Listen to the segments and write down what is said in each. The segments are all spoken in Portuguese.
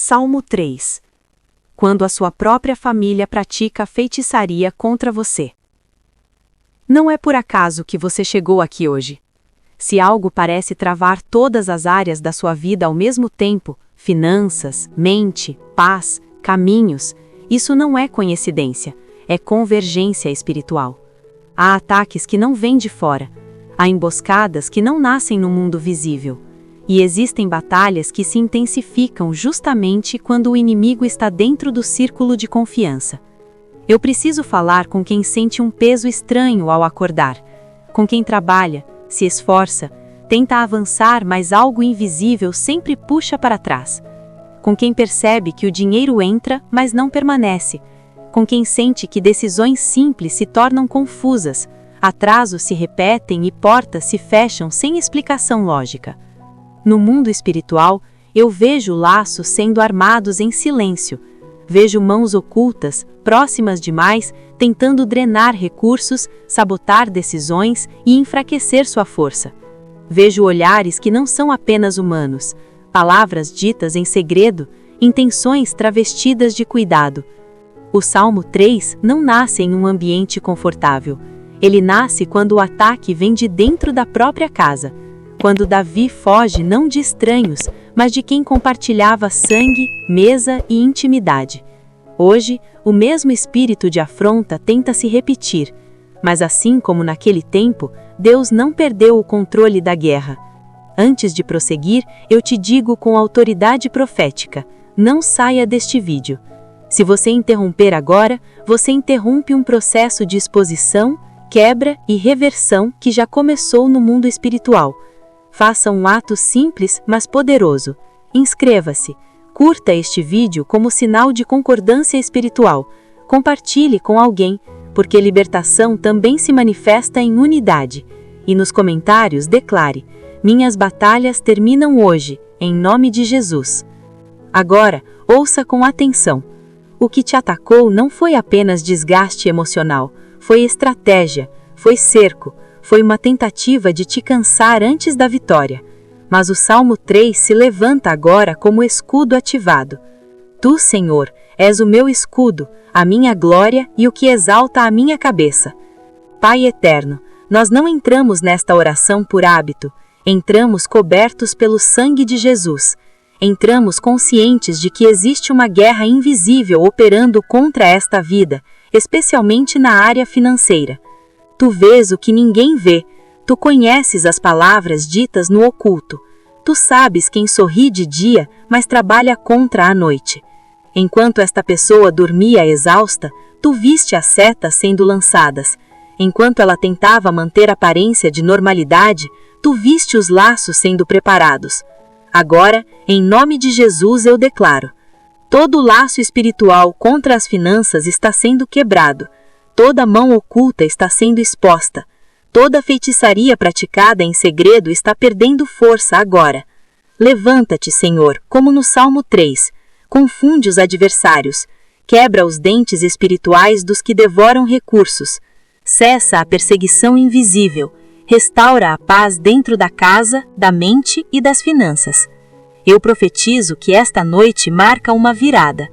Salmo 3. Quando a sua própria família pratica feitiçaria contra você. Não é por acaso que você chegou aqui hoje. Se algo parece travar todas as áreas da sua vida ao mesmo tempo, finanças, mente, paz, caminhos, isso não é coincidência, é convergência espiritual. Há ataques que não vêm de fora, há emboscadas que não nascem no mundo visível. E existem batalhas que se intensificam justamente quando o inimigo está dentro do círculo de confiança. Eu preciso falar com quem sente um peso estranho ao acordar, com quem trabalha, se esforça, tenta avançar, mas algo invisível sempre puxa para trás. Com quem percebe que o dinheiro entra, mas não permanece. Com quem sente que decisões simples se tornam confusas, atrasos se repetem e portas se fecham sem explicação lógica. No mundo espiritual, eu vejo laços sendo armados em silêncio. Vejo mãos ocultas, próximas demais, tentando drenar recursos, sabotar decisões e enfraquecer sua força. Vejo olhares que não são apenas humanos, palavras ditas em segredo, intenções travestidas de cuidado. O Salmo 3 não nasce em um ambiente confortável. Ele nasce quando o ataque vem de dentro da própria casa. Quando Davi foge não de estranhos, mas de quem compartilhava sangue, mesa e intimidade. Hoje, o mesmo espírito de afronta tenta se repetir, mas assim como naquele tempo, Deus não perdeu o controle da guerra. Antes de prosseguir, eu te digo com autoridade profética, não saia deste vídeo. Se você interromper agora, você interrompe um processo de exposição, quebra e reversão que já começou no mundo espiritual. Faça um ato simples, mas poderoso. Inscreva-se. Curta este vídeo como sinal de concordância espiritual. Compartilhe com alguém, porque libertação também se manifesta em unidade. E nos comentários declare: minhas batalhas terminam hoje, em nome de Jesus. Agora, ouça com atenção. O que te atacou não foi apenas desgaste emocional, foi estratégia, foi cerco. Foi uma tentativa de te cansar antes da vitória. Mas o Salmo 3 se levanta agora como escudo ativado. Tu, Senhor, és o meu escudo, a minha glória e o que exalta a minha cabeça. Pai eterno, nós não entramos nesta oração por hábito. Entramos cobertos pelo sangue de Jesus. Entramos conscientes de que existe uma guerra invisível operando contra esta vida, especialmente na área financeira. Tu vês o que ninguém vê, tu conheces as palavras ditas no oculto, tu sabes quem sorri de dia, mas trabalha contra a noite. Enquanto esta pessoa dormia exausta, tu viste as setas sendo lançadas. Enquanto ela tentava manter aparência de normalidade, tu viste os laços sendo preparados. Agora, em nome de Jesus eu declaro: todo laço espiritual contra as finanças está sendo quebrado. Toda mão oculta está sendo exposta. Toda feitiçaria praticada em segredo está perdendo força agora. Levanta-te, Senhor, como no Salmo 3. Confunde os adversários. Quebra os dentes espirituais dos que devoram recursos. Cessa a perseguição invisível. Restaura a paz dentro da casa, da mente e das finanças. Eu profetizo que esta noite marca uma virada.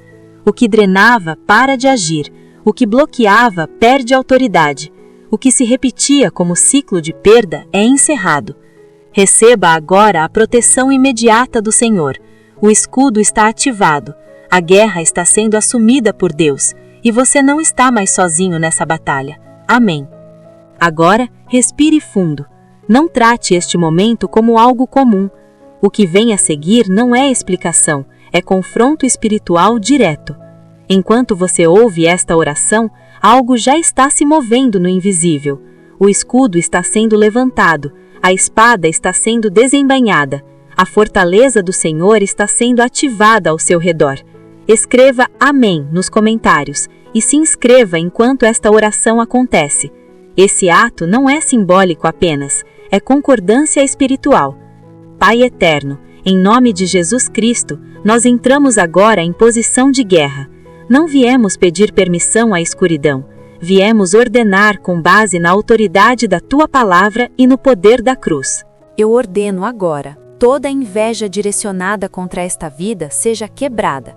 O que drenava para de agir. O que bloqueava perde autoridade. O que se repetia como ciclo de perda é encerrado. Receba agora a proteção imediata do Senhor. O escudo está ativado. A guerra está sendo assumida por Deus. E você não está mais sozinho nessa batalha. Amém. Agora, respire fundo. Não trate este momento como algo comum. O que vem a seguir não é explicação, é confronto espiritual direto. Enquanto você ouve esta oração, algo já está se movendo no invisível. O escudo está sendo levantado, a espada está sendo desembainhada, a fortaleza do Senhor está sendo ativada ao seu redor. Escreva Amém nos comentários e se inscreva enquanto esta oração acontece. Esse ato não é simbólico apenas, é concordância espiritual. Pai eterno, em nome de Jesus Cristo, nós entramos agora em posição de guerra. Não viemos pedir permissão à escuridão, viemos ordenar com base na autoridade da Tua palavra e no poder da cruz. Eu ordeno agora, toda inveja direcionada contra esta vida seja quebrada.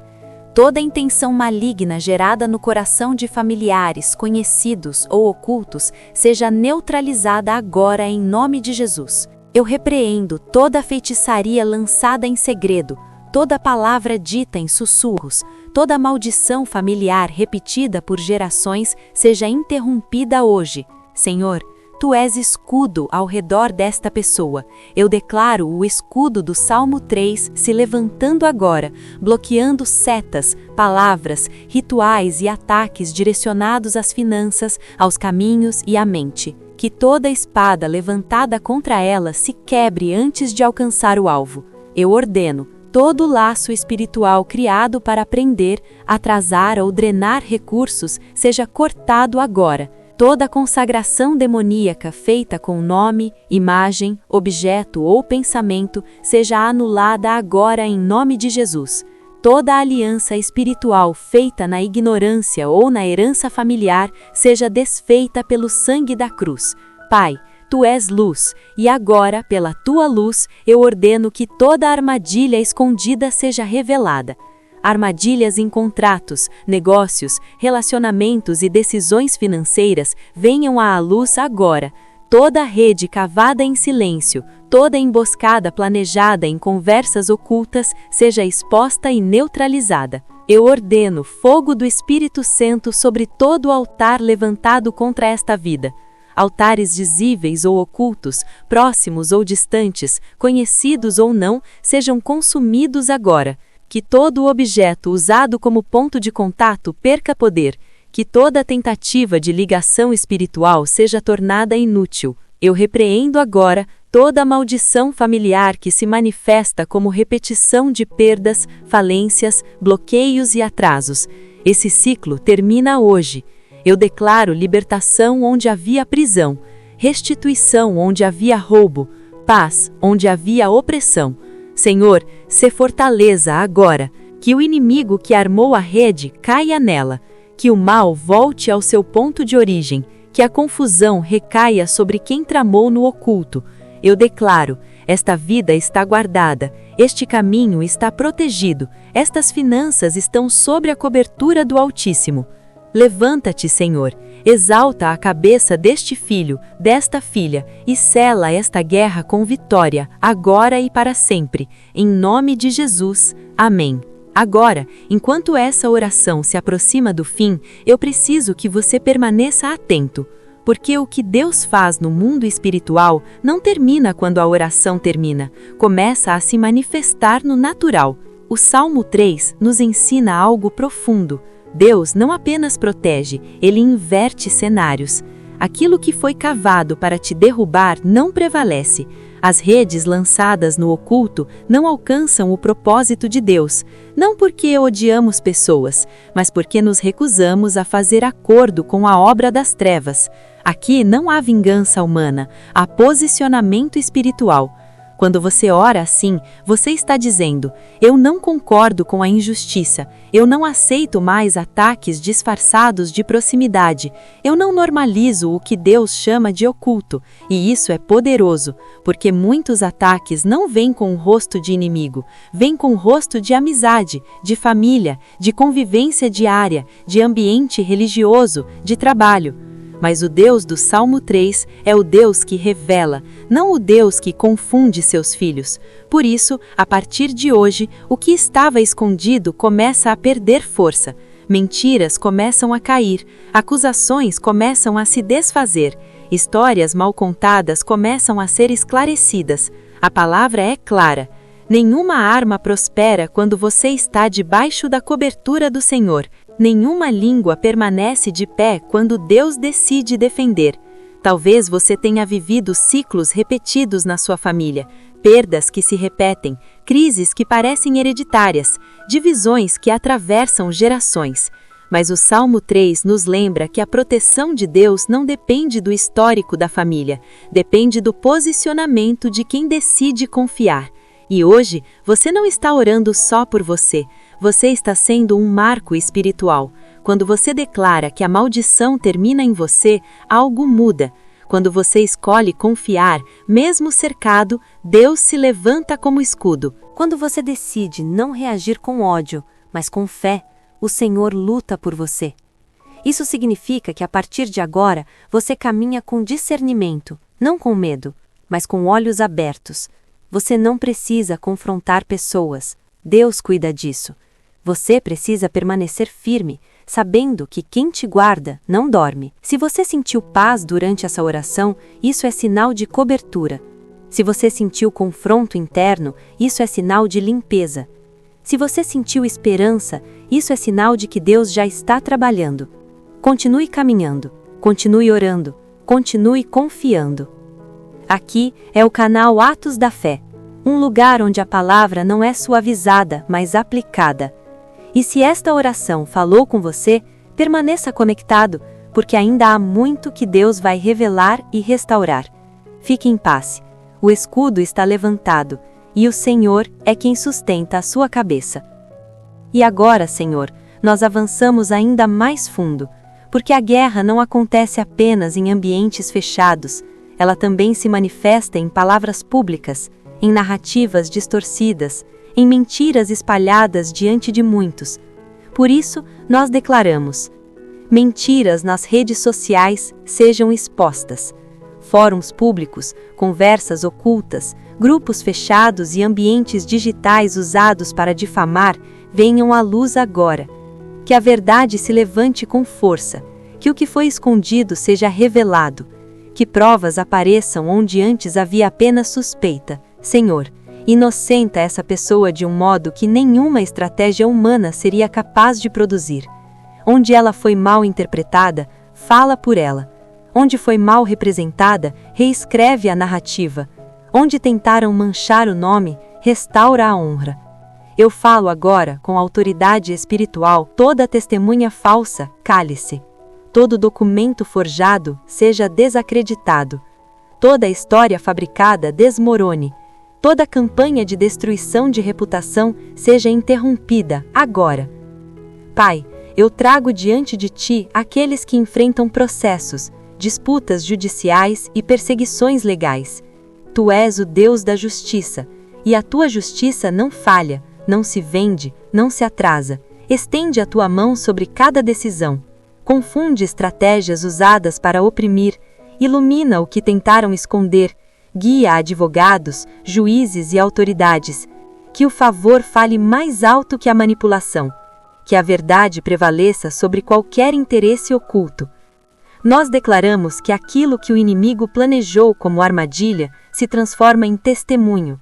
Toda intenção maligna gerada no coração de familiares, conhecidos ou ocultos seja neutralizada agora em nome de Jesus. Eu repreendo toda feitiçaria lançada em segredo, toda palavra dita em sussurros, toda maldição familiar repetida por gerações seja interrompida hoje. Senhor, Tu és escudo ao redor desta pessoa. Eu declaro o escudo do Salmo 3 se levantando agora, bloqueando setas, palavras, rituais e ataques direcionados às finanças, aos caminhos e à mente. Que toda espada levantada contra ela se quebre antes de alcançar o alvo. Eu ordeno todo laço espiritual criado para prender, atrasar ou drenar recursos seja cortado agora. Toda consagração demoníaca feita com nome, imagem, objeto ou pensamento seja anulada agora em nome de Jesus. Toda aliança espiritual feita na ignorância ou na herança familiar seja desfeita pelo sangue da cruz. Pai, Tu és luz, e agora, pela Tua luz, eu ordeno que toda armadilha escondida seja revelada. Armadilhas em contratos, negócios, relacionamentos e decisões financeiras venham à luz agora. Toda rede cavada em silêncio, toda emboscada planejada em conversas ocultas seja exposta e neutralizada. Eu ordeno fogo do Espírito Santo sobre todo o altar levantado contra esta vida. Altares visíveis ou ocultos, próximos ou distantes, conhecidos ou não, sejam consumidos agora. Que todo objeto usado como ponto de contato perca poder, que toda tentativa de ligação espiritual seja tornada inútil. Eu repreendo agora toda maldição familiar que se manifesta como repetição de perdas, falências, bloqueios e atrasos. Esse ciclo termina hoje. Eu declaro libertação onde havia prisão, restituição onde havia roubo, paz onde havia opressão. Senhor, sê fortaleza agora, que o inimigo que armou a rede caia nela, que o mal volte ao seu ponto de origem, que a confusão recaia sobre quem tramou no oculto. Eu declaro, esta vida está guardada, este caminho está protegido, estas finanças estão sob a cobertura do Altíssimo. Levanta-te, Senhor, exalta a cabeça deste filho, desta filha, e sela esta guerra com vitória, agora e para sempre. Em nome de Jesus. Amém. Agora, enquanto essa oração se aproxima do fim, eu preciso que você permaneça atento, porque o que Deus faz no mundo espiritual não termina quando a oração termina, começa a se manifestar no natural. O Salmo 3 nos ensina algo profundo. Deus não apenas protege, Ele inverte cenários. Aquilo que foi cavado para te derrubar não prevalece. As redes lançadas no oculto não alcançam o propósito de Deus, não porque odiamos pessoas, mas porque nos recusamos a fazer acordo com a obra das trevas. Aqui não há vingança humana, há posicionamento espiritual. Quando você ora assim, você está dizendo, eu não concordo com a injustiça, eu não aceito mais ataques disfarçados de proximidade, eu não normalizo o que Deus chama de oculto, e isso é poderoso, porque muitos ataques não vêm com o rosto de inimigo, vêm com o rosto de amizade, de família, de convivência diária, de ambiente religioso, de trabalho. Mas o Deus do Salmo 3 é o Deus que revela, não o Deus que confunde seus filhos. Por isso, a partir de hoje, o que estava escondido começa a perder força. Mentiras começam a cair, acusações começam a se desfazer, histórias mal contadas começam a ser esclarecidas. A palavra é clara. Nenhuma arma prospera quando você está debaixo da cobertura do Senhor. Nenhuma língua permanece de pé quando Deus decide defender. Talvez você tenha vivido ciclos repetidos na sua família, perdas que se repetem, crises que parecem hereditárias, divisões que atravessam gerações. Mas o Salmo 3 nos lembra que a proteção de Deus não depende do histórico da família, depende do posicionamento de quem decide confiar. E hoje, você não está orando só por você. Você está sendo um marco espiritual. Quando você declara que a maldição termina em você, algo muda. Quando você escolhe confiar, mesmo cercado, Deus se levanta como escudo. Quando você decide não reagir com ódio, mas com fé, o Senhor luta por você. Isso significa que a partir de agora, você caminha com discernimento, não com medo, mas com olhos abertos. Você não precisa confrontar pessoas. Deus cuida disso. Você precisa permanecer firme, sabendo que quem te guarda não dorme. Se você sentiu paz durante essa oração, isso é sinal de cobertura. Se você sentiu confronto interno, isso é sinal de limpeza. Se você sentiu esperança, isso é sinal de que Deus já está trabalhando. Continue caminhando, continue orando, continue confiando. Aqui é o canal Atos da Fé, um lugar onde a palavra não é suavizada, mas aplicada. E se esta oração falou com você, permaneça conectado, porque ainda há muito que Deus vai revelar e restaurar. Fique em paz. O escudo está levantado, e o Senhor é quem sustenta a sua cabeça. E agora, Senhor, nós avançamos ainda mais fundo, porque a guerra não acontece apenas em ambientes fechados, ela também se manifesta em palavras públicas, em narrativas distorcidas, em mentiras espalhadas diante de muitos. Por isso, nós declaramos: mentiras nas redes sociais sejam expostas. Fóruns públicos, conversas ocultas, grupos fechados e ambientes digitais usados para difamar venham à luz agora. Que a verdade se levante com força, que o que foi escondido seja revelado, que provas apareçam onde antes havia apenas suspeita. Senhor, inocenta essa pessoa de um modo que nenhuma estratégia humana seria capaz de produzir. Onde ela foi mal interpretada, fala por ela. Onde foi mal representada, reescreve a narrativa. Onde tentaram manchar o nome, restaura a honra. Eu falo agora, com autoridade espiritual, toda testemunha falsa, cale-se. Todo documento forjado, seja desacreditado. Toda história fabricada, desmorone. Toda campanha de destruição de reputação seja interrompida, agora. Pai, eu trago diante de Ti aqueles que enfrentam processos, disputas judiciais e perseguições legais. Tu és o Deus da justiça, e a Tua justiça não falha, não se vende, não se atrasa. Estende a Tua mão sobre cada decisão. Confunde estratégias usadas para oprimir, ilumina o que tentaram esconder, guia advogados, juízes e autoridades. Que o favor fale mais alto que a manipulação. Que a verdade prevaleça sobre qualquer interesse oculto. Nós declaramos que aquilo que o inimigo planejou como armadilha se transforma em testemunho.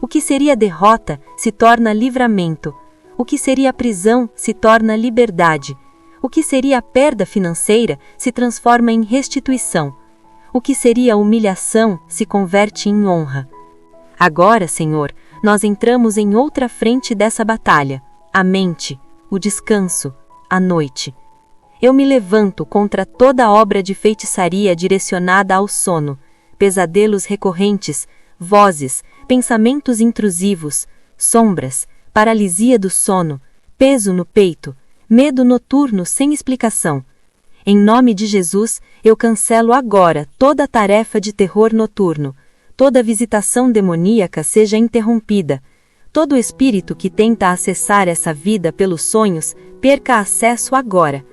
O que seria derrota se torna livramento. O que seria prisão se torna liberdade. O que seria perda financeira se transforma em restituição. O que seria humilhação se converte em honra. Agora, Senhor, nós entramos em outra frente dessa batalha, a mente, o descanso, a noite. Eu me levanto contra toda obra de feitiçaria direcionada ao sono, pesadelos recorrentes, vozes, pensamentos intrusivos, sombras, paralisia do sono, peso no peito, medo noturno sem explicação. Em nome de Jesus, eu cancelo agora toda tarefa de terror noturno, toda visitação demoníaca seja interrompida, todo espírito que tenta acessar essa vida pelos sonhos, perca acesso agora.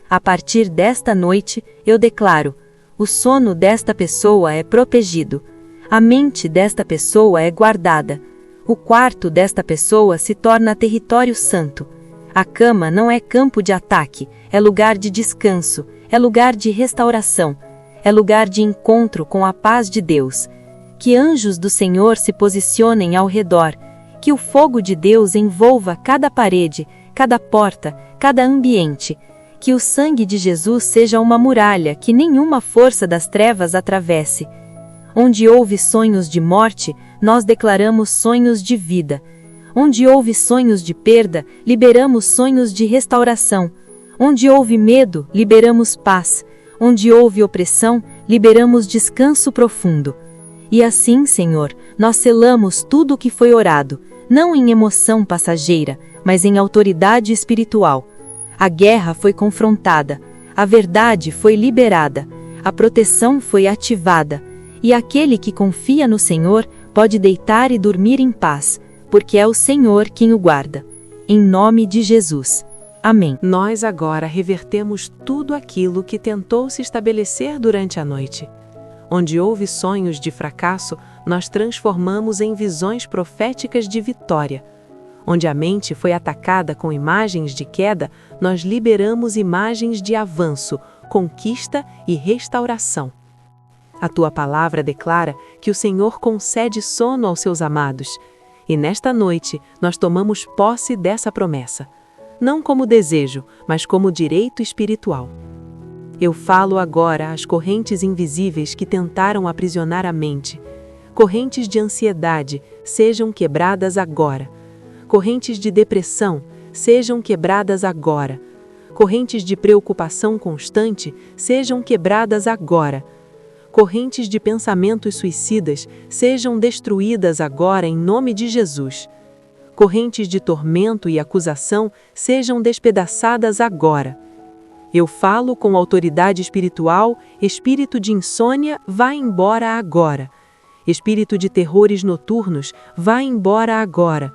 A partir desta noite, eu declaro: o sono desta pessoa é protegido, a mente desta pessoa é guardada, o quarto desta pessoa se torna território santo. A cama não é campo de ataque, é lugar de descanso, é lugar de restauração, é lugar de encontro com a paz de Deus. Que anjos do Senhor se posicionem ao redor, que o fogo de Deus envolva cada parede, cada porta, cada ambiente. Que o sangue de Jesus seja uma muralha que nenhuma força das trevas atravesse. Onde houve sonhos de morte, nós declaramos sonhos de vida. Onde houve sonhos de perda, liberamos sonhos de restauração. Onde houve medo, liberamos paz. Onde houve opressão, liberamos descanso profundo. E assim, Senhor, nós selamos tudo o que foi orado, não em emoção passageira, mas em autoridade espiritual. A guerra foi confrontada, a verdade foi liberada, a proteção foi ativada, e aquele que confia no Senhor pode deitar e dormir em paz, porque é o Senhor quem o guarda. Em nome de Jesus. Amém. Nós agora revertemos tudo aquilo que tentou se estabelecer durante a noite. Onde houve sonhos de fracasso, nós transformamos em visões proféticas de vitória. Onde a mente foi atacada com imagens de queda, nós liberamos imagens de avanço, conquista e restauração. A tua palavra declara que o Senhor concede sono aos seus amados. E nesta noite, nós tomamos posse dessa promessa. Não como desejo, mas como direito espiritual. Eu falo agora às correntes invisíveis que tentaram aprisionar a mente. Correntes de ansiedade, sejam quebradas agora. Correntes de depressão, sejam quebradas agora. Correntes de preocupação constante, sejam quebradas agora. Correntes de pensamentos suicidas, sejam destruídas agora em nome de Jesus. Correntes de tormento e acusação, sejam despedaçadas agora. Eu falo com autoridade espiritual, espírito de insônia, vá embora agora. Espírito de terrores noturnos, vá embora agora.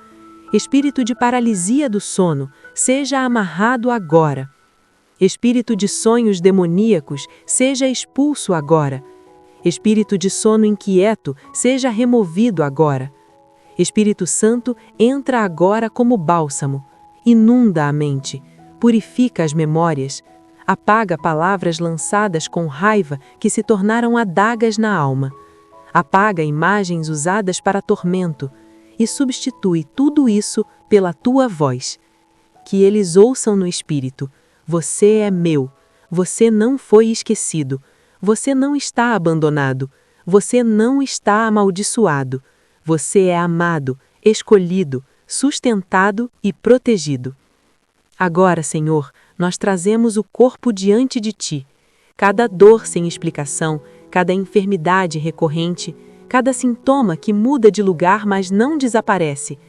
Espírito de paralisia do sono, seja amarrado agora. Espírito de sonhos demoníacos, seja expulso agora. Espírito de sono inquieto, seja removido agora. Espírito Santo, entra agora como bálsamo. Inunda a mente, purifica as memórias, apaga palavras lançadas com raiva que se tornaram adagas na alma. Apaga imagens usadas para tormento e substitui tudo isso pela tua voz. Que eles ouçam no Espírito: você é meu, você não foi esquecido, você não está abandonado, você não está amaldiçoado, você é amado, escolhido, sustentado e protegido. Agora, Senhor, nós trazemos o corpo diante de Ti. Cada dor sem explicação, cada enfermidade recorrente, cada sintoma que muda de lugar, mas não desaparece.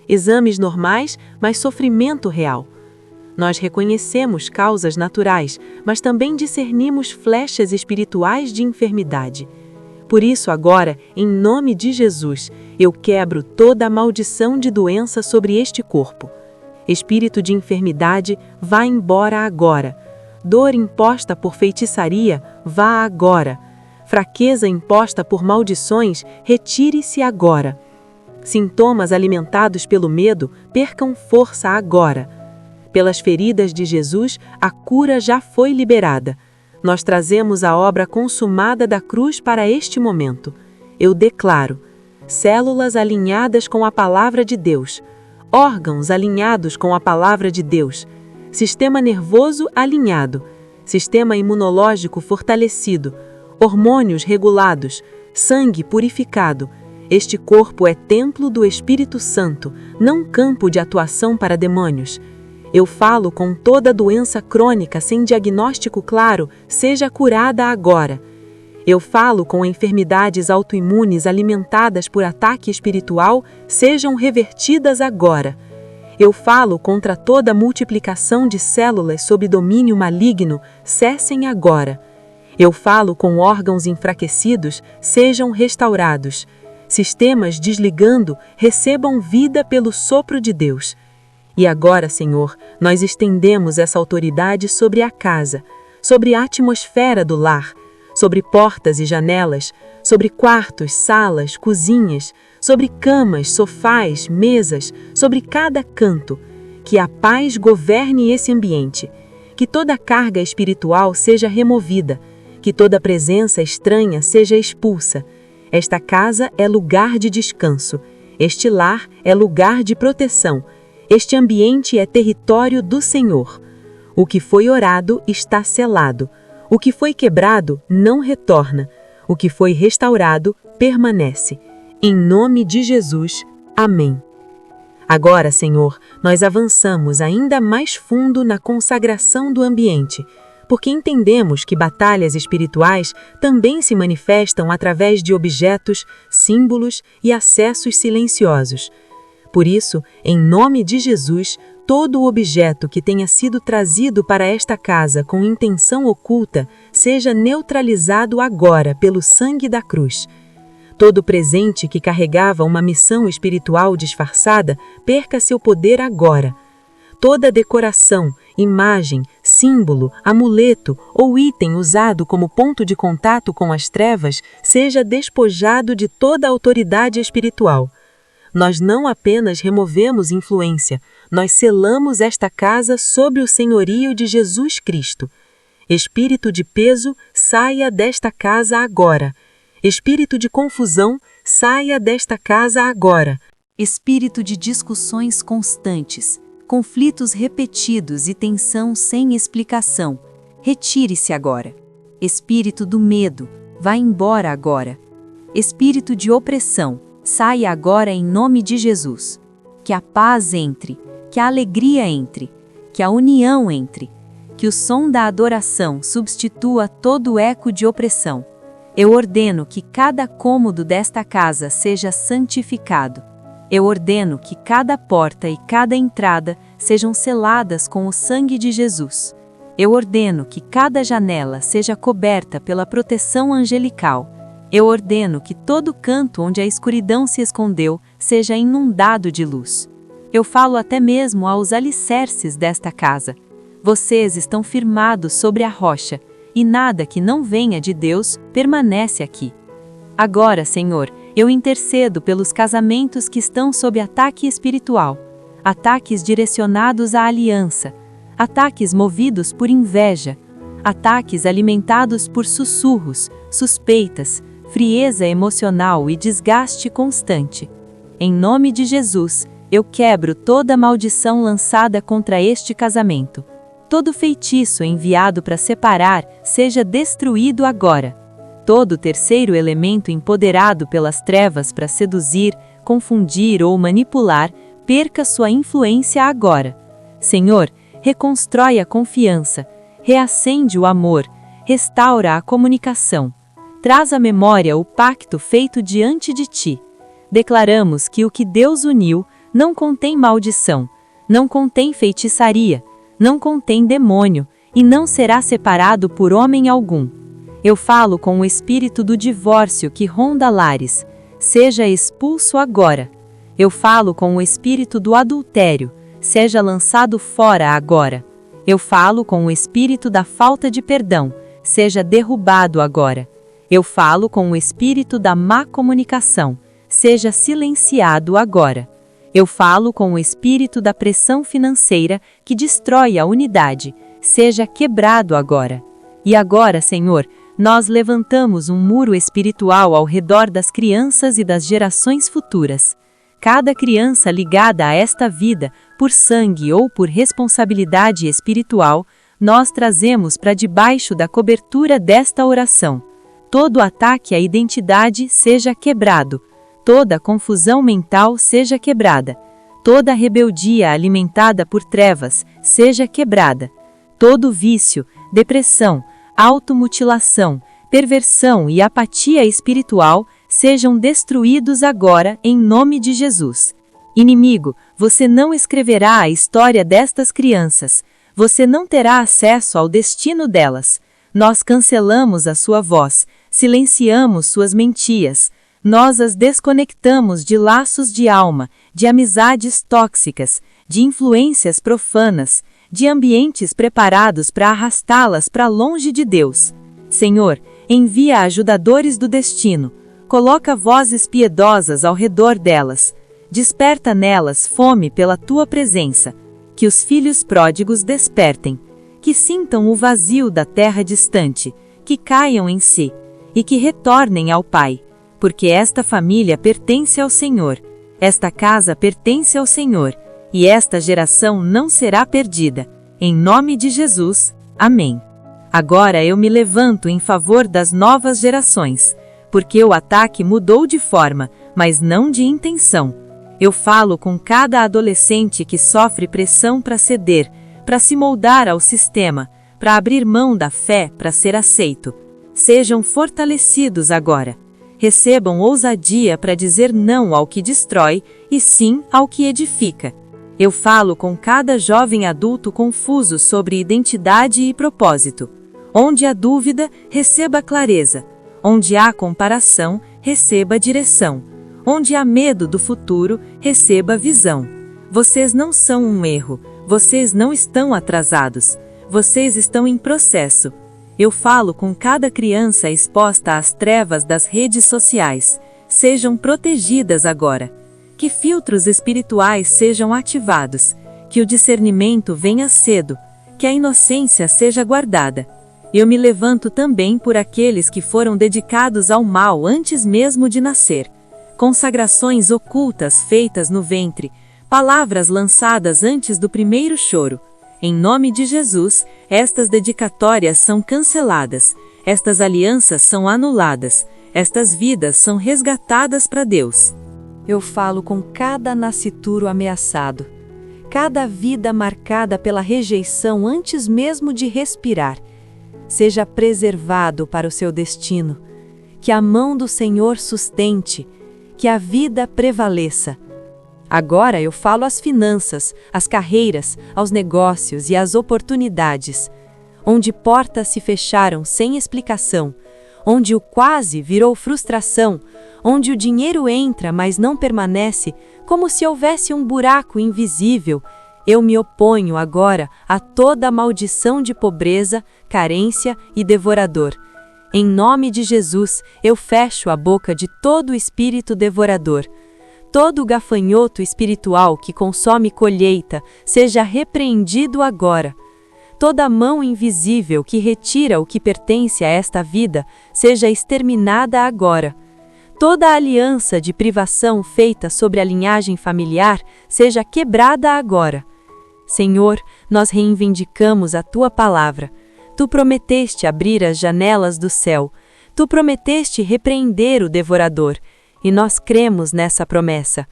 Exames normais, mas sofrimento real. Nós reconhecemos causas naturais, mas também discernimos flechas espirituais de enfermidade. Por isso, agora, em nome de Jesus, eu quebro toda a maldição de doença sobre este corpo. Espírito de enfermidade, vá embora agora. Dor imposta por feitiçaria, vá agora. Fraqueza imposta por maldições, retire-se agora. Sintomas alimentados pelo medo, percam força agora. Pelas feridas de Jesus, a cura já foi liberada. Nós trazemos a obra consumada da cruz para este momento. Eu declaro: células alinhadas com a palavra de Deus, órgãos alinhados com a palavra de Deus, sistema nervoso alinhado, sistema imunológico fortalecido, hormônios regulados, sangue purificado. Este corpo é templo do Espírito Santo, não campo de atuação para demônios. Eu falo com toda doença crônica sem diagnóstico claro, seja curada agora. Eu falo com enfermidades autoimunes alimentadas por ataque espiritual, sejam revertidas agora. Eu falo contra toda multiplicação de células sob domínio maligno, cessem agora. Eu falo com órgãos enfraquecidos, sejam restaurados. Sistemas desligando, recebam vida pelo sopro de Deus. E agora, Senhor, nós estendemos essa autoridade sobre a casa, sobre a atmosfera do lar, sobre portas e janelas, sobre quartos, salas, cozinhas, sobre camas, sofás, mesas, sobre cada canto. Que a paz governe esse ambiente, que toda carga espiritual seja removida, que toda presença estranha seja expulsa. Esta casa é lugar de descanso, este lar é lugar de proteção, este ambiente é território do Senhor. O que foi orado está selado. O que foi quebrado não retorna. O que foi restaurado permanece. Em nome de Jesus. Amém. Agora, Senhor, nós avançamos ainda mais fundo na consagração do ambiente, porque entendemos que batalhas espirituais também se manifestam através de objetos, símbolos e acessos silenciosos. Por isso, em nome de Jesus, todo objeto que tenha sido trazido para esta casa com intenção oculta, seja neutralizado agora pelo sangue da cruz. Todo presente que carregava uma missão espiritual disfarçada perca seu poder agora. Toda decoração, imagem, símbolo, amuleto ou item usado como ponto de contato com as trevas seja despojado de toda autoridade espiritual. Nós não apenas removemos influência, nós selamos esta casa sob o senhorio de Jesus Cristo. Espírito de peso, saia desta casa agora. Espírito de confusão, saia desta casa agora. Espírito de discussões constantes, conflitos repetidos e tensão sem explicação, retire-se agora. Espírito do medo, vá embora agora. Espírito de opressão, saia agora em nome de Jesus. Que a paz entre, que a alegria entre, que a união entre, que o som da adoração substitua todo o eco de opressão. Eu ordeno que cada cômodo desta casa seja santificado. Eu ordeno que cada porta e cada entrada sejam seladas com o sangue de Jesus. Eu ordeno que cada janela seja coberta pela proteção angelical. Eu ordeno que todo canto onde a escuridão se escondeu seja inundado de luz. Eu falo até mesmo aos alicerces desta casa. Vocês estão firmados sobre a rocha, e nada que não venha de Deus permanece aqui. Agora, Senhor, eu intercedo pelos casamentos que estão sob ataque espiritual, ataques direcionados à aliança, ataques movidos por inveja, ataques alimentados por sussurros, suspeitas, frieza emocional e desgaste constante. Em nome de Jesus, eu quebro toda maldição lançada contra este casamento. Todo feitiço enviado para separar seja destruído agora. Todo terceiro elemento empoderado pelas trevas para seduzir, confundir ou manipular, perca sua influência agora. Senhor, reconstrói a confiança, reacende o amor, restaura a comunicação. Traz à memória o pacto feito diante de ti. Declaramos que o que Deus uniu não contém maldição, não contém feitiçaria, não contém demônio, e não será separado por homem algum. Eu falo com o espírito do divórcio que ronda lares. Seja expulso agora. Eu falo com o espírito do adultério. Seja lançado fora agora. Eu falo com o espírito da falta de perdão. Seja derrubado agora. Eu falo com o espírito da má comunicação. Seja silenciado agora. Eu falo com o espírito da pressão financeira que destrói a unidade. Seja quebrado agora. E agora, Senhor, nós levantamos um muro espiritual ao redor das crianças e das gerações futuras. Cada criança ligada a esta vida, por sangue ou por responsabilidade espiritual, nós trazemos para debaixo da cobertura desta oração. Todo ataque à identidade seja quebrado. Toda confusão mental seja quebrada. Toda rebeldia alimentada por trevas seja quebrada. Todo vício, depressão, automutilação, perversão e apatia espiritual sejam destruídos agora em nome de Jesus. Inimigo, você não escreverá a história destas crianças. Você não terá acesso ao destino delas. Nós cancelamos a sua voz, silenciamos suas mentiras. Nós as desconectamos de laços de alma, de amizades tóxicas, de influências profanas, de ambientes preparados para arrastá-las para longe de Deus. Senhor, envia ajudadores do destino, coloca vozes piedosas ao redor delas, desperta nelas fome pela tua presença, que os filhos pródigos despertem, que sintam o vazio da terra distante, que caiam em si, e que retornem ao Pai. Porque esta família pertence ao Senhor, esta casa pertence ao Senhor, e esta geração não será perdida. Em nome de Jesus, amém. Agora eu me levanto em favor das novas gerações, porque o ataque mudou de forma, mas não de intenção. Eu falo com cada adolescente que sofre pressão para ceder, para se moldar ao sistema, para abrir mão da fé para ser aceito. Sejam fortalecidos agora. Recebam ousadia para dizer não ao que destrói e sim ao que edifica. Eu falo com cada jovem adulto confuso sobre identidade e propósito. Onde há dúvida, receba clareza. Onde há comparação, receba direção. Onde há medo do futuro, receba visão. Vocês não são um erro, vocês não estão atrasados. Vocês estão em processo. Eu falo com cada criança exposta às trevas das redes sociais. Sejam protegidas agora. Que filtros espirituais sejam ativados. Que o discernimento venha cedo. Que a inocência seja guardada. Eu me levanto também por aqueles que foram dedicados ao mal antes mesmo de nascer. Consagrações ocultas feitas no ventre. Palavras lançadas antes do primeiro choro. Em nome de Jesus, estas dedicatórias são canceladas, estas alianças são anuladas, estas vidas são resgatadas para Deus. Eu falo com cada nascituro ameaçado, cada vida marcada pela rejeição antes mesmo de respirar. Seja preservado para o seu destino, que a mão do Senhor sustente, que a vida prevaleça. Agora eu falo às finanças, às carreiras, aos negócios e às oportunidades, onde portas se fecharam sem explicação, onde o quase virou frustração, onde o dinheiro entra, mas não permanece, como se houvesse um buraco invisível. Eu me oponho agora a toda maldição de pobreza, carência e devorador. Em nome de Jesus, eu fecho a boca de todo espírito devorador. Todo gafanhoto espiritual que consome colheita, seja repreendido agora. Toda mão invisível que retira o que pertence a esta vida, seja exterminada agora. Toda aliança de privação feita sobre a linhagem familiar, seja quebrada agora. Senhor, nós reivindicamos a Tua palavra. Tu prometeste abrir as janelas do céu. Tu prometeste repreender o devorador. E nós cremos nessa promessa.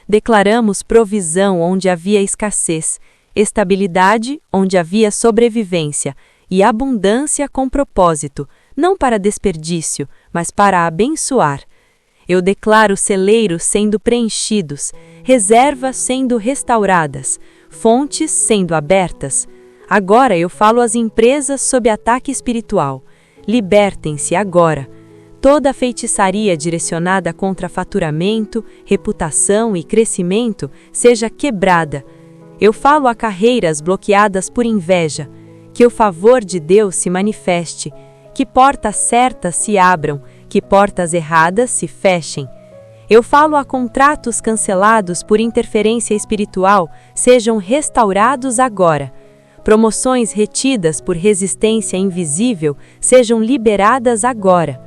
Declaramos provisão onde havia escassez, estabilidade onde havia sobrevivência e abundância com propósito, não para desperdício, mas para abençoar. Eu declaro celeiros sendo preenchidos, reservas sendo restauradas, fontes sendo abertas. Agora eu falo às empresas sob ataque espiritual. Libertem-se agora. Toda feitiçaria direcionada contra faturamento, reputação e crescimento seja quebrada. Eu falo a carreiras bloqueadas por inveja. Que o favor de Deus se manifeste. Que portas certas se abram, que portas erradas se fechem. Eu falo a contratos cancelados por interferência espiritual sejam restaurados agora. Promoções retidas por resistência invisível sejam liberadas agora.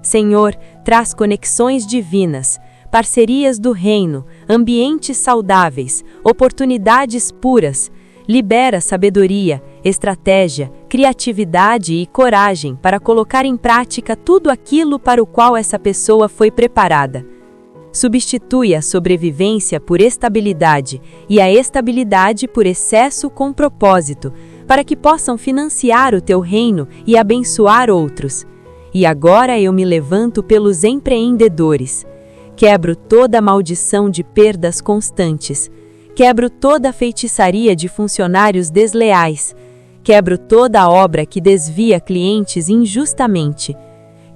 Senhor, traz conexões divinas, parcerias do reino, ambientes saudáveis, oportunidades puras. Libera sabedoria, estratégia, criatividade e coragem para colocar em prática tudo aquilo para o qual essa pessoa foi preparada. Substitui a sobrevivência por estabilidade e a estabilidade por excesso com propósito, para que possam financiar o teu reino e abençoar outros. E agora eu me levanto pelos empreendedores. Quebro toda maldição de perdas constantes. Quebro toda feitiçaria de funcionários desleais. Quebro toda obra que desvia clientes injustamente.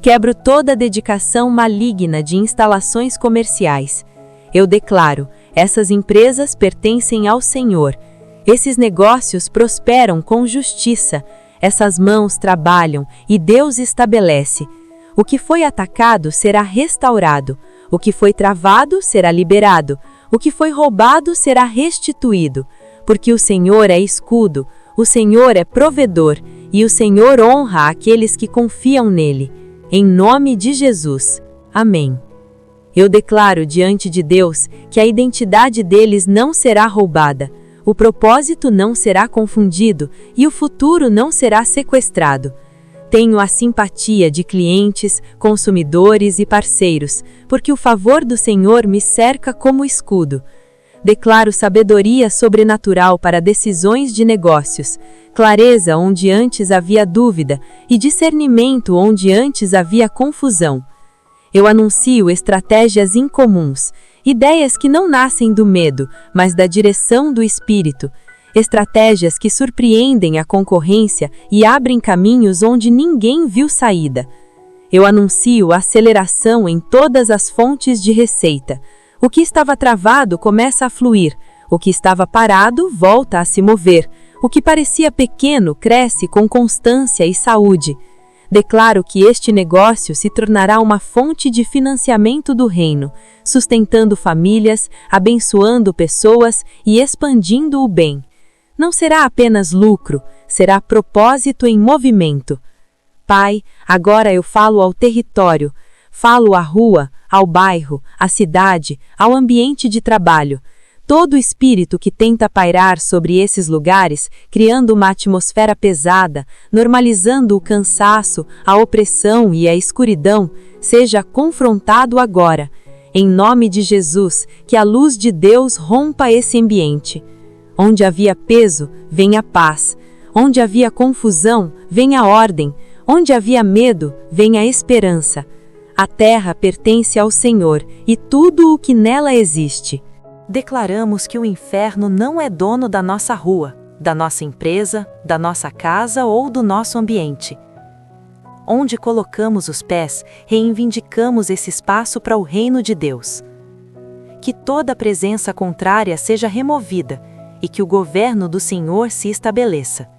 Quebro toda dedicação maligna de instalações comerciais. Eu declaro, essas empresas pertencem ao Senhor. Esses negócios prosperam com justiça. Essas mãos trabalham e Deus estabelece. O que foi atacado será restaurado. O que foi travado será liberado. O que foi roubado será restituído. Porque o Senhor é escudo, o Senhor é provedor, e o Senhor honra aqueles que confiam nele. Em nome de Jesus. Amém. Eu declaro diante de Deus que a identidade deles não será roubada. O propósito não será confundido e o futuro não será sequestrado. Tenho a simpatia de clientes, consumidores e parceiros, porque o favor do Senhor me cerca como escudo. Declaro sabedoria sobrenatural para decisões de negócios, clareza onde antes havia dúvida e discernimento onde antes havia confusão. Eu anuncio estratégias incomuns, ideias que não nascem do medo, mas da direção do Espírito. estratégias que surpreendem a concorrência e abrem caminhos onde ninguém viu saída. Eu anuncio aceleração em todas as fontes de receita. O que estava travado começa a fluir, o que estava parado volta a se mover, o que parecia pequeno cresce com constância e saúde. Declaro que este negócio se tornará uma fonte de financiamento do reino, sustentando famílias, abençoando pessoas e expandindo o bem. Não será apenas lucro, será propósito em movimento. Pai, agora eu falo ao território, falo à rua, ao bairro, à cidade, ao ambiente de trabalho. Todo espírito que tenta pairar sobre esses lugares, criando uma atmosfera pesada, normalizando o cansaço, a opressão e a escuridão, seja confrontado agora. Em nome de Jesus, que a luz de Deus rompa esse ambiente. Onde havia peso, venha paz. Onde havia confusão, venha ordem. Onde havia medo, venha esperança. A terra pertence ao Senhor e tudo o que nela existe. Declaramos que o inferno não é dono da nossa rua, da nossa empresa, da nossa casa ou do nosso ambiente. Onde colocamos os pés, reivindicamos esse espaço para o reino de Deus. Que toda presença contrária seja removida e que o governo do Senhor se estabeleça.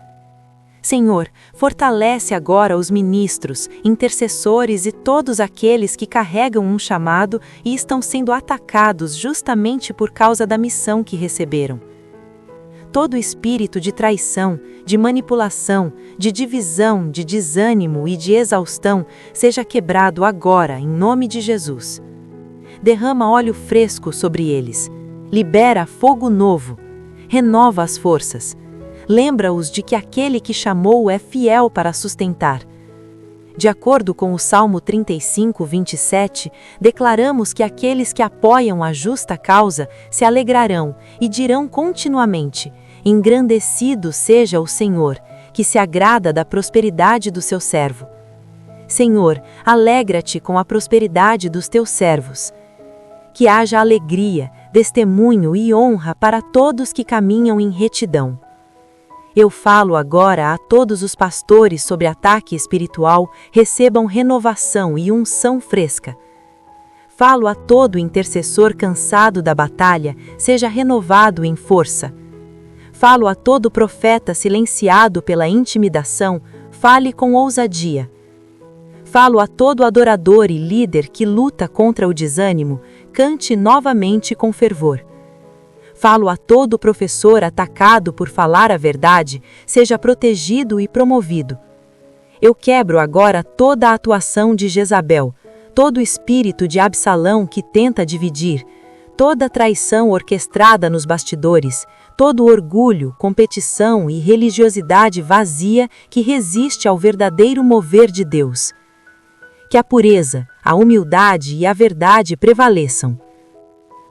Senhor, fortalece agora os ministros, intercessores e todos aqueles que carregam um chamado e estão sendo atacados justamente por causa da missão que receberam. Todo espírito de traição, de manipulação, de divisão, de desânimo e de exaustão seja quebrado agora, em nome de Jesus. Derrama óleo fresco sobre eles. Libera fogo novo. Renova as forças. Lembra-os de que aquele que chamou é fiel para sustentar. De acordo com o Salmo 35, 27, declaramos que aqueles que apoiam a justa causa se alegrarão e dirão continuamente: engrandecido seja o Senhor, que se agrada da prosperidade do seu servo. Senhor, alegra-te com a prosperidade dos teus servos. Que haja alegria, testemunho e honra para todos que caminham em retidão. Eu falo agora a todos os pastores sobre ataque espiritual, recebam renovação e unção fresca. Falo a todo intercessor cansado da batalha, seja renovado em força. Falo a todo profeta silenciado pela intimidação, fale com ousadia. Falo a todo adorador e líder que luta contra o desânimo, cante novamente com fervor. Falo a todo professor atacado por falar a verdade, seja protegido e promovido. Eu quebro agora toda a atuação de Jezabel, todo espírito de Absalão que tenta dividir, toda traição orquestrada nos bastidores, todo orgulho, competição e religiosidade vazia que resiste ao verdadeiro mover de Deus. Que a pureza, a humildade e a verdade prevaleçam.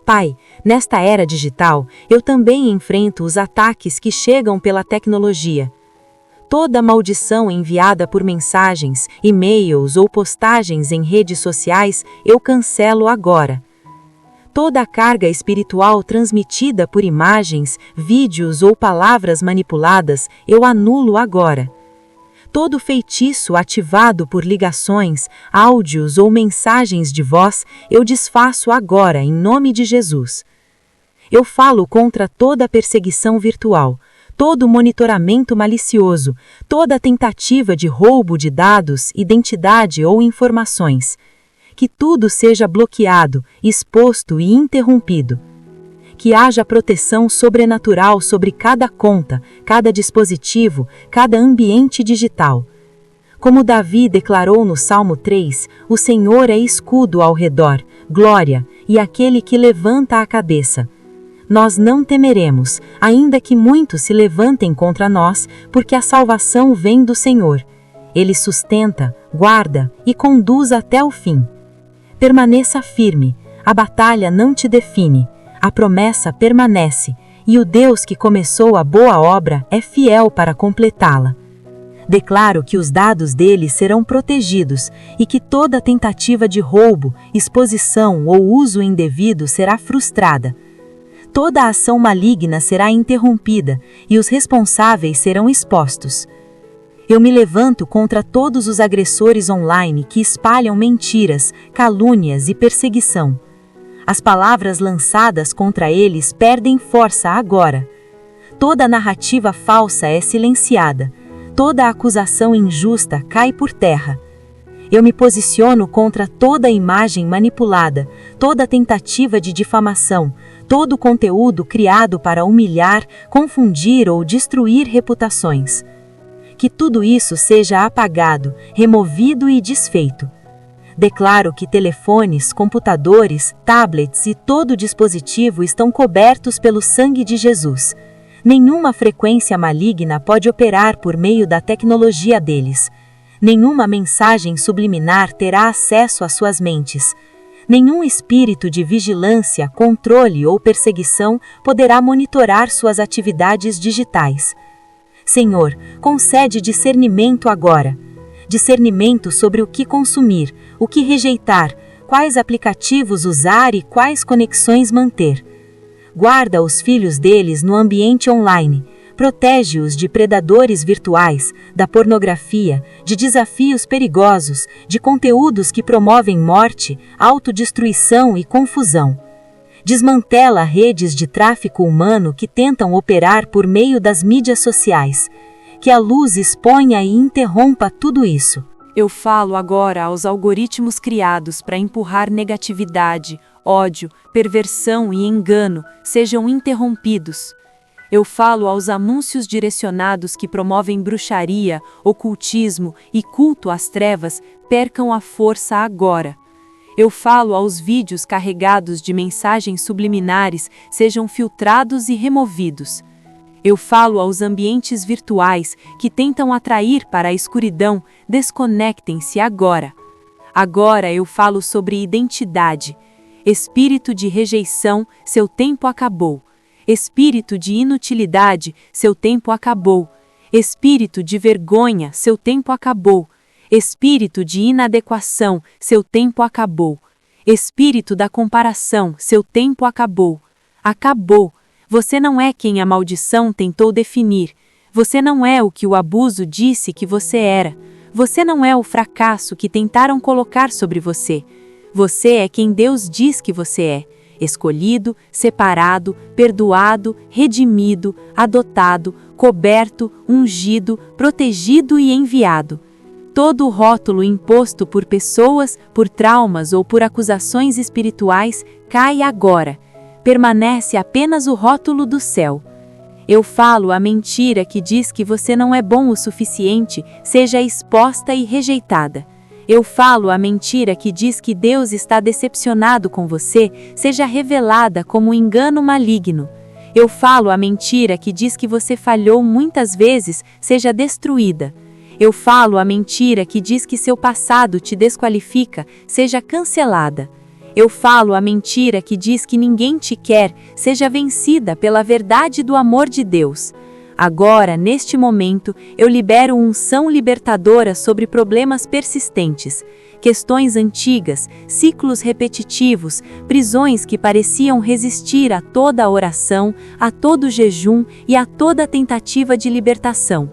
Pai, nesta era digital, eu também enfrento os ataques que chegam pela tecnologia. Toda maldição enviada por mensagens, e-mails ou postagens em redes sociais, eu cancelo agora. Toda a carga espiritual transmitida por imagens, vídeos ou palavras manipuladas, eu anulo agora. Todo feitiço ativado por ligações, áudios ou mensagens de voz, eu desfaço agora em nome de Jesus. Eu falo contra toda perseguição virtual, todo monitoramento malicioso, toda tentativa de roubo de dados, identidade ou informações. Que tudo seja bloqueado, exposto e interrompido. Que haja proteção sobrenatural sobre cada conta, cada dispositivo, cada ambiente digital. Como Davi declarou no Salmo 3, o Senhor é escudo ao redor, glória, e aquele que levanta a cabeça. Nós não temeremos, ainda que muitos se levantem contra nós, porque a salvação vem do Senhor. Ele sustenta, guarda e conduz até o fim. Permaneça firme, a batalha não te define. A promessa permanece, e o Deus que começou a boa obra é fiel para completá-la. Declaro que os dados dele serão protegidos e que toda tentativa de roubo, exposição ou uso indevido será frustrada. Toda a ação maligna será interrompida e os responsáveis serão expostos. Eu me levanto contra todos os agressores online que espalham mentiras, calúnias e perseguição. As palavras lançadas contra eles perdem força agora. Toda narrativa falsa é silenciada. Toda acusação injusta cai por terra. Eu me posiciono contra toda imagem manipulada, toda tentativa de difamação, todo conteúdo criado para humilhar, confundir ou destruir reputações. Que tudo isso seja apagado, removido e desfeito. Declaro que telefones, computadores, tablets e todo dispositivo estão cobertos pelo sangue de Jesus. Nenhuma frequência maligna pode operar por meio da tecnologia deles. Nenhuma mensagem subliminar terá acesso às suas mentes. Nenhum espírito de vigilância, controle ou perseguição poderá monitorar suas atividades digitais. Senhor, concede discernimento agora. Discernimento sobre o que consumir, o que rejeitar, quais aplicativos usar e quais conexões manter. Guarda os filhos deles no ambiente online. Protege-os de predadores virtuais, da pornografia, de desafios perigosos, de conteúdos que promovem morte, autodestruição e confusão. Desmantela redes de tráfico humano que tentam operar por meio das mídias sociais. Que a luz exponha e interrompa tudo isso. Eu falo agora aos algoritmos criados para empurrar negatividade, ódio, perversão e engano sejam interrompidos. Eu falo aos anúncios direcionados que promovem bruxaria, ocultismo e culto às trevas percam a força agora. Eu falo aos vídeos carregados de mensagens subliminares sejam filtrados e removidos. Eu falo aos ambientes virtuais que tentam atrair para a escuridão, desconectem-se agora. Agora eu falo sobre identidade. Espírito de rejeição, seu tempo acabou. Espírito de inutilidade, seu tempo acabou. Espírito de vergonha, seu tempo acabou. Espírito de inadequação, seu tempo acabou. Espírito da comparação, seu tempo acabou. Acabou. Você não é quem a maldição tentou definir. Você não é o que o abuso disse que você era. Você não é o fracasso que tentaram colocar sobre você. Você é quem Deus diz que você é. Escolhido, separado, perdoado, redimido, adotado, coberto, ungido, protegido e enviado. Todo o rótulo imposto por pessoas, por traumas ou por acusações espirituais cai agora. Permanece apenas o rótulo do céu. Eu falo a mentira que diz que você não é bom o suficiente, seja exposta e rejeitada. Eu falo a mentira que diz que Deus está decepcionado com você, seja revelada como um engano maligno. Eu falo a mentira que diz que você falhou muitas vezes, seja destruída. Eu falo a mentira que diz que seu passado te desqualifica, seja cancelada. Eu falo a mentira que diz que ninguém te quer, seja vencida pela verdade do amor de Deus. Agora, neste momento, eu libero unção libertadora sobre problemas persistentes, questões antigas, ciclos repetitivos, prisões que pareciam resistir a toda a oração, a todo jejum e a toda tentativa de libertação.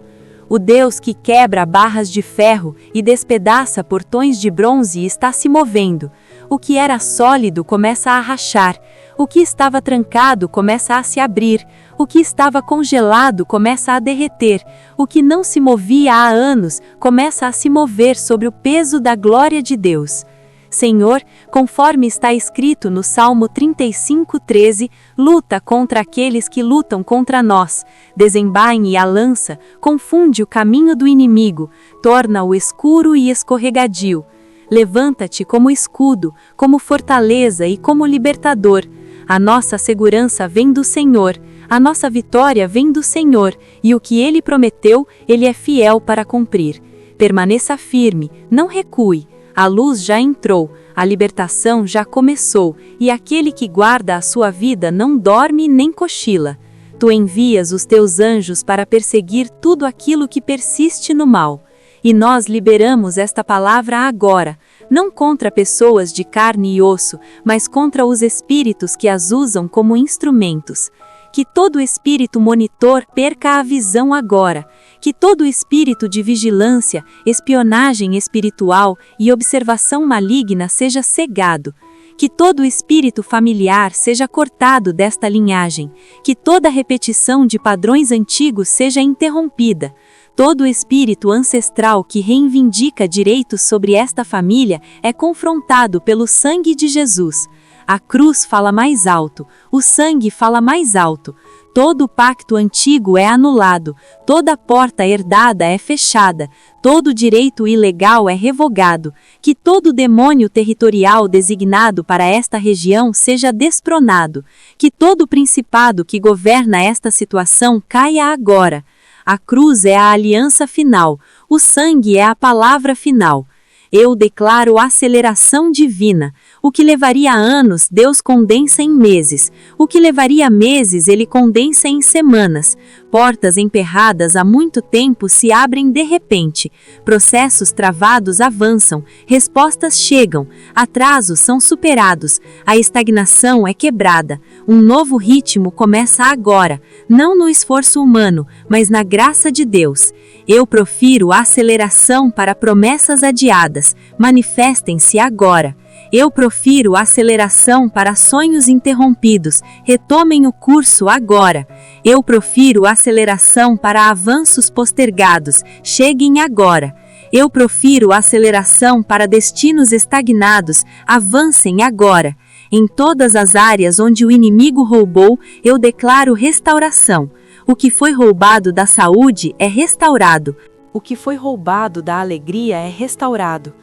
O Deus que quebra barras de ferro e despedaça portões de bronze está se movendo. O que era sólido começa a rachar. O que estava trancado começa a se abrir. O que estava congelado começa a derreter. O que não se movia há anos começa a se mover sob o peso da glória de Deus. Senhor, conforme está escrito no Salmo 35:13, luta contra aqueles que lutam contra nós, desembainhe a lança, confunde o caminho do inimigo, torna-o escuro e escorregadio. Levanta-te como escudo, como fortaleza e como libertador. A nossa segurança vem do Senhor, a nossa vitória vem do Senhor, e o que Ele prometeu, Ele é fiel para cumprir. Permaneça firme, não recue. A luz já entrou, a libertação já começou, e aquele que guarda a sua vida não dorme nem cochila. Tu envias os teus anjos para perseguir tudo aquilo que persiste no mal. E nós liberamos esta palavra agora. não contra pessoas de carne e osso, mas contra os espíritos que as usam como instrumentos. Que todo espírito monitor perca a visão agora. Que todo espírito de vigilância, espionagem espiritual e observação maligna seja cegado. Que todo espírito familiar seja cortado desta linhagem. Que toda repetição de padrões antigos seja interrompida. Todo espírito ancestral que reivindica direitos sobre esta família é confrontado pelo sangue de Jesus. A cruz fala mais alto, o sangue fala mais alto. Todo pacto antigo é anulado, toda porta herdada é fechada, todo direito ilegal é revogado. Que todo demônio territorial designado para esta região seja despronado. Que todo principado que governa esta situação caia agora. A cruz é a aliança final, o sangue é a palavra final. Eu declaro aceleração divina. O que levaria anos, Deus condensa em meses. O que levaria meses, Ele condensa em semanas. Portas emperradas há muito tempo se abrem de repente. Processos travados avançam. Respostas chegam. Atrasos são superados. A estagnação é quebrada. Um novo ritmo começa agora. Não no esforço humano, mas na graça de Deus. Eu profiro aceleração para promessas adiadas. Manifestem-se agora. Eu profiro aceleração para sonhos interrompidos. Retomem o curso agora. Eu profiro aceleração para avanços postergados. Cheguem agora. Eu profiro aceleração para destinos estagnados. Avancem agora. Em todas as áreas onde o inimigo roubou, eu declaro restauração. O que foi roubado da saúde é restaurado. O que foi roubado da alegria é restaurado.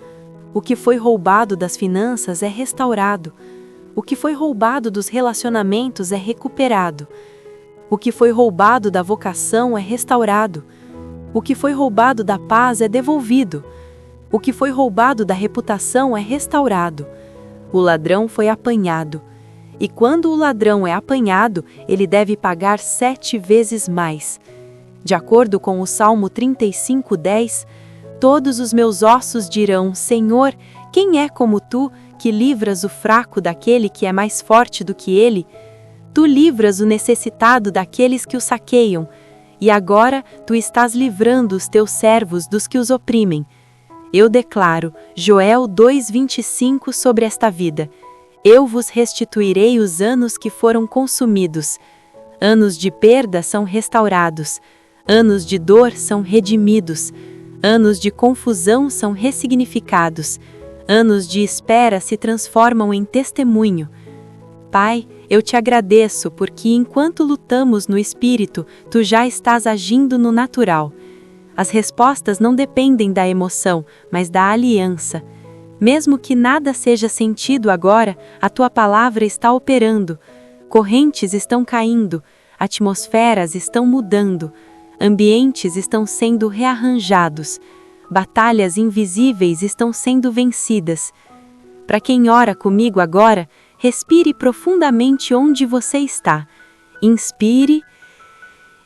O que foi roubado das finanças é restaurado. O que foi roubado dos relacionamentos é recuperado. O que foi roubado da vocação é restaurado. O que foi roubado da paz é devolvido. O que foi roubado da reputação é restaurado. O ladrão foi apanhado. E quando o ladrão é apanhado, ele deve pagar 7 vezes mais. De acordo com o Salmo 35:10, todos os meus ossos dirão: Senhor, quem é como tu, que livras o fraco daquele que é mais forte do que ele? Tu livras o necessitado daqueles que o saqueiam, e agora tu estás livrando os teus servos dos que os oprimem. Eu declaro, Joel 2:25 sobre esta vida: eu vos restituirei os anos que foram consumidos. Anos de perda são restaurados, anos de dor são redimidos, anos de confusão são ressignificados, anos de espera se transformam em testemunho. Pai, eu te agradeço porque enquanto lutamos no espírito, tu já estás agindo no natural. As respostas não dependem da emoção, mas da aliança. Mesmo que nada seja sentido agora, a tua palavra está operando. Correntes estão caindo, atmosferas estão mudando, ambientes estão sendo rearranjados, batalhas invisíveis estão sendo vencidas. Para quem ora comigo agora, respire profundamente onde você está. Inspire,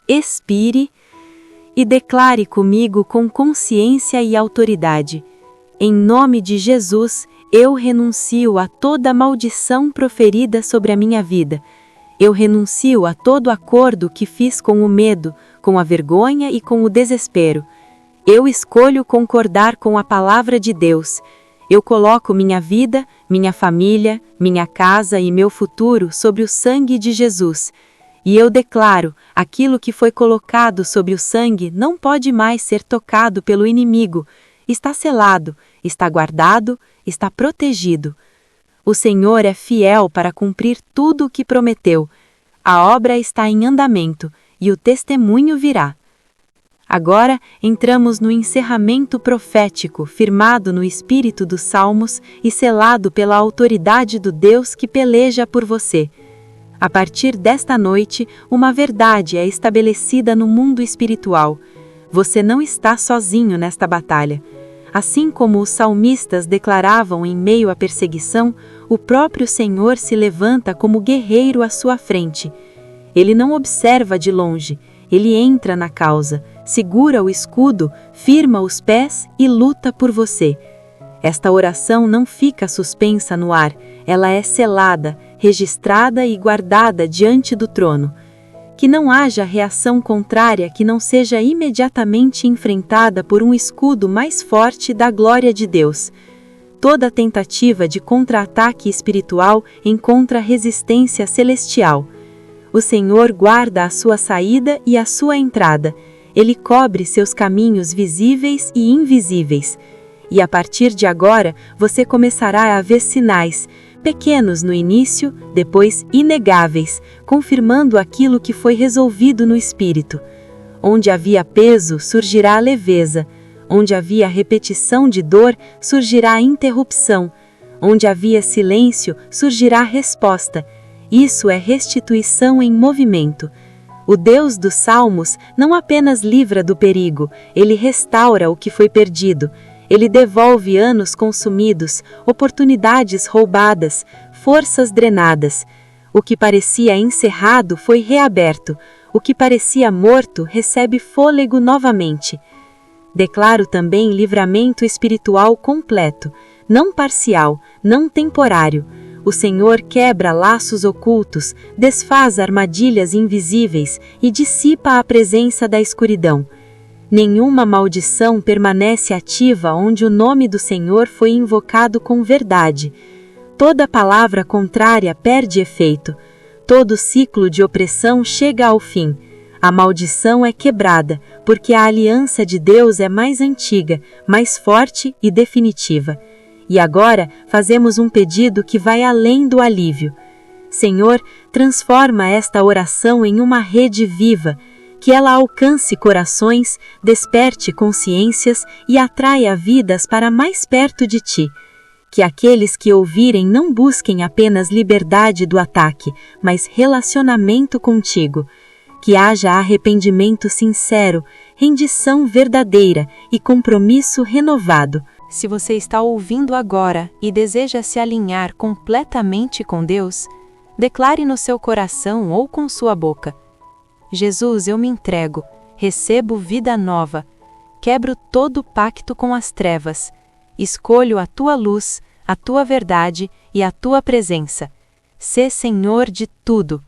expire e declare comigo com consciência e autoridade. Em nome de Jesus, eu renuncio a toda maldição proferida sobre a minha vida. Eu renuncio a todo acordo que fiz com o medo, com a vergonha e com o desespero. Eu escolho concordar com a palavra de Deus. Eu coloco minha vida, minha família, minha casa e meu futuro sobre o sangue de Jesus. E eu declaro, aquilo que foi colocado sobre o sangue não pode mais ser tocado pelo inimigo. Está selado, está guardado, está protegido. O Senhor é fiel para cumprir tudo o que prometeu. A obra está em andamento e o testemunho virá. Agora entramos no encerramento profético, firmado no espírito dos Salmos e selado pela autoridade do Deus que peleja por você. A partir desta noite, uma verdade é estabelecida no mundo espiritual. Você não está sozinho nesta batalha. Assim como os salmistas declaravam em meio à perseguição, o próprio Senhor se levanta como guerreiro à sua frente. Ele não observa de longe, ele entra na causa, segura o escudo, firma os pés e luta por você. Esta oração não fica suspensa no ar, ela é selada, registrada e guardada diante do trono. Que não haja reação contrária que não seja imediatamente enfrentada por um escudo mais forte da glória de Deus. Toda tentativa de contra-ataque espiritual encontra resistência celestial. O Senhor guarda a sua saída e a sua entrada. Ele cobre seus caminhos visíveis e invisíveis. E a partir de agora, você começará a ver sinais, pequenos no início, depois inegáveis, confirmando aquilo que foi resolvido no Espírito. Onde havia peso, surgirá leveza. Onde havia repetição de dor, surgirá interrupção. Onde havia silêncio, surgirá resposta. Isso é restituição em movimento. O Deus dos Salmos não apenas livra do perigo, ele restaura o que foi perdido. Ele devolve anos consumidos, oportunidades roubadas, forças drenadas. O que parecia encerrado foi reaberto. O que parecia morto recebe fôlego novamente. Declaro também livramento espiritual completo, não parcial, não temporário. O Senhor quebra laços ocultos, desfaz armadilhas invisíveis e dissipa a presença da escuridão. Nenhuma maldição permanece ativa onde o nome do Senhor foi invocado com verdade. Toda palavra contrária perde efeito. Todo ciclo de opressão chega ao fim. A maldição é quebrada, porque a aliança de Deus é mais antiga, mais forte e definitiva. E agora fazemos um pedido que vai além do alívio. Senhor, transforma esta oração em uma rede viva, que ela alcance corações, desperte consciências e atraia vidas para mais perto de Ti. Que aqueles que ouvirem não busquem apenas liberdade do ataque, mas relacionamento contigo. Que haja arrependimento sincero, rendição verdadeira e compromisso renovado. Se você está ouvindo agora e deseja se alinhar completamente com Deus, declare no seu coração ou com sua boca: Jesus, eu me entrego, recebo vida nova, quebro todo pacto com as trevas, escolho a Tua luz, a Tua verdade e a Tua presença. Sê Senhor de tudo.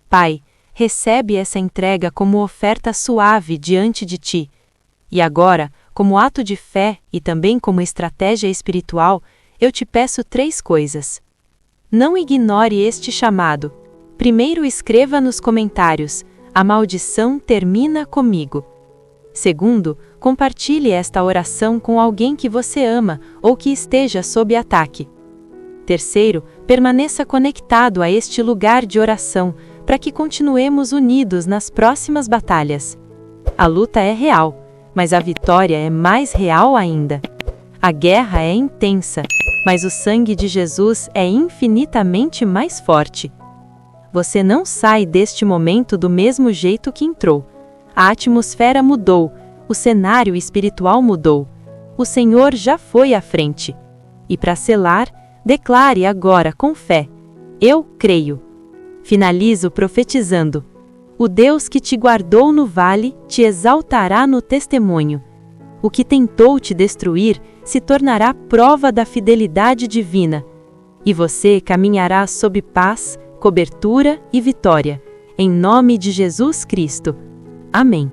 Pai, recebe essa entrega como oferta suave diante de Ti. E agora, como ato de fé e também como estratégia espiritual, eu te peço 3 coisas. Não ignore este chamado. Primeiro, escreva nos comentários: a maldição termina comigo. Segundo, compartilhe esta oração com alguém que você ama ou que esteja sob ataque. Terceiro, permaneça conectado a este lugar de oração para que continuemos unidos nas próximas batalhas. A luta é real, mas a vitória é mais real ainda. A guerra é intensa, mas o sangue de Jesus é infinitamente mais forte. Você não sai deste momento do mesmo jeito que entrou. A atmosfera mudou, o cenário espiritual mudou. O Senhor já foi à frente. E para selar, declare agora com fé: eu creio. Finalizo profetizando: o Deus que te guardou no vale te exaltará no testemunho. O que tentou te destruir se tornará prova da fidelidade divina. E você caminhará sob paz, cobertura e vitória. Em nome de Jesus Cristo. Amém.